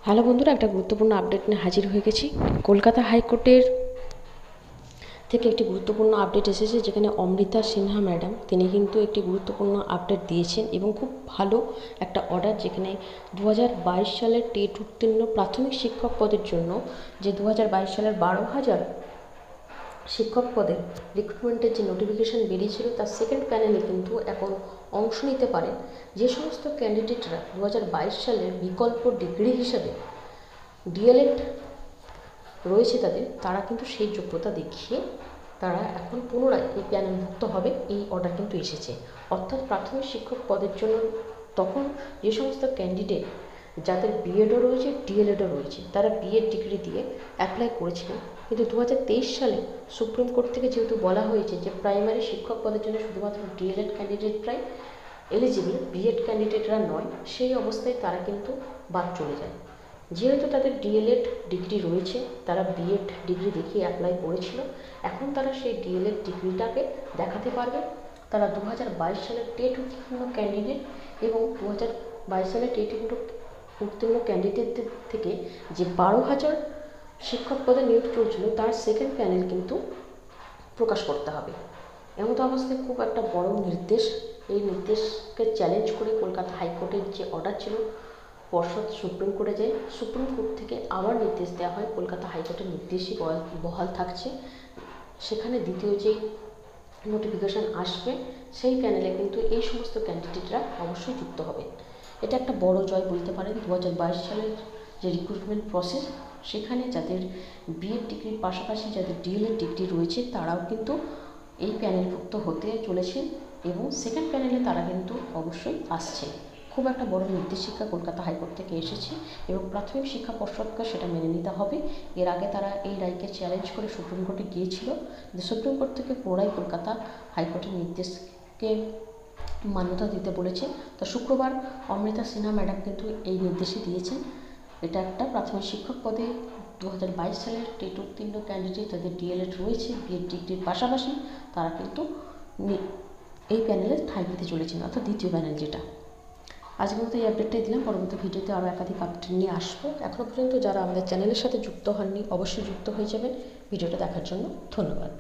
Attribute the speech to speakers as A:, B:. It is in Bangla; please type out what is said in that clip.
A: হ্যালো বন্ধুরা, একটা গুরুত্বপূর্ণ আপডেট নিয়ে হাজির হয়ে গেছি। কলকাতা হাইকোর্টের থেকে একটি গুরুত্বপূর্ণ আপডেট এসেছে, যেখানে অমৃতা সিনহা ম্যাডাম তিনি কিন্তু একটি গুরুত্বপূর্ণ আপডেট দিয়েছেন এবং খুব ভালো একটা অর্ডার, যেখানে 2022 সালের টেট উত্তীর্ণ প্রাথমিক শিক্ষক পদের জন্য যে 2022 সালের 12,000 শিক্ষক পদের রিক্রুটমেন্টের যে নোটিফিকেশান বেরিয়েছিল, তার সেকেন্ড প্যানেলে কিন্তু এখন অংশ নিতে পারেন যে সমস্ত ক্যান্ডিডেটরা 2022 সালের বিকল্প ডিগ্রি হিসাবে ডিএলএড রয়েছে তারা কিন্তু সেই যোগ্যতা দেখিয়ে তারা এখন পুনরায় এই প্যানেলভুক্ত হবে। এই অর্ডার কিন্তু এসেছে। অর্থাৎ প্রাথমিক শিক্ষক পদের জন্য তখন যে সমস্ত ক্যান্ডিডেট যাদের বিএডও রয়েছে, ডিএলএডও রয়েছে, তারা বিএড ডিগ্রি দিয়ে অ্যাপ্লাই করেছিলেন, কিন্তু 2023 সালে সুপ্রিম কোর্ট থেকে যেহেতু বলা হয়েছে যে প্রাইমারি শিক্ষক পদের জন্য শুধুমাত্র ডিএলএড ক্যান্ডিডেটরাই এলিজিবল, বিএড ক্যান্ডিডেটরা নয়, সেই অবস্থায় তারা কিন্তু বাদ চলে যায়। যেহেতু তাদের ডিএলএড ডিগ্রি রয়েছে, তারা বিএড ডিগ্রি দেখিয়ে অ্যাপ্লাই করেছিল, এখন তারা সেই ডিএলএড ডিগ্রিটাকে দেখাতে পারবে। তারা 2022 সালের টেট উত্তীর্ণ ক্যান্ডিডেট এবং 2022 সালের টেট উত্তীর্ণ ক্যান্ডিডেটদের থেকে যে 12,000 শিক্ষক পদে নিয়োগ চলছিল, তার সেকেন্ড প্যানেল কিন্তু প্রকাশ করতে হবে। এমতো অবস্থায় খুব একটা বড় নির্দেশ, এই নির্দেশকে চ্যালেঞ্জ করে কলকাতা হাইকোর্টের যে অর্ডার ছিল, পর্ষদ সুপ্রিম কোর্টে যায়। সুপ্রিম কোর্ট থেকে আবার নির্দেশ দেওয়া হয়, কলকাতা হাইকোর্টের নির্দেশই বহাল থাকছে। সেখানে দ্বিতীয় যে নোটিফিকেশান আসবে, সেই প্যানেলে কিন্তু এই সমস্ত ক্যান্ডিডেটরা অবশ্যই যুক্ত হবে। এটা একটা বড় জয় বলতে পারেন। 2022 সালের যে রিক্রুটমেন্ট প্রসেস, সেখানে যাদের বিএড ডিগ্রির পাশাপাশি যাদের ডিএলএড ডিগ্রি রয়েছে, তারাও কিন্তু এই প্যানেলভুক্ত হতে চলেছে এবং সেকেন্ড প্যানেলে তারা কিন্তু অবশ্যই আসছে। খুব একটা বড় নির্দেশিকা কলকাতা হাইকোর্ট থেকে এসেছে এবং প্রাথমিক শিক্ষা পর্ষদকে সেটা মেনে নিতে হবে। এর আগে তারা এই রায়কে চ্যালেঞ্জ করে সুপ্রিম কোর্টে গিয়েছিল, যে সুপ্রিম কোর্ট থেকে পুনরায় কলকাতা হাইকোর্টের নির্দেশকে মান্যতা দিতে বলেছে। তা শুক্রবার অমৃতা সিনহা ম্যাডাম কিন্তু এই নির্দেশই দিয়েছেন। এটা একটা প্রাথমিক শিক্ষক পদে 2022 সালের টেট উত্তীর্ণ ক্যান্ডিডেট, তাদের ডিএলএড রয়েছে, বিএড ডিগ্রির পাশাপাশি তারা কিন্তু এই প্যানেলে ঠাঁই পেতে চলেছেন, অর্থাৎ দ্বিতীয় প্যানেল যেটা। আজকের মতো এই আপডেটটাই দিলাম। পরবর্তী ভিডিওতে আরও একাধিক আপডেট নিয়ে আসবো। এখনও পর্যন্ত যারা আমাদের চ্যানেলের সাথে যুক্ত হননি, অবশ্যই যুক্ত হয়ে যাবেন। ভিডিওটা দেখার জন্য ধন্যবাদ।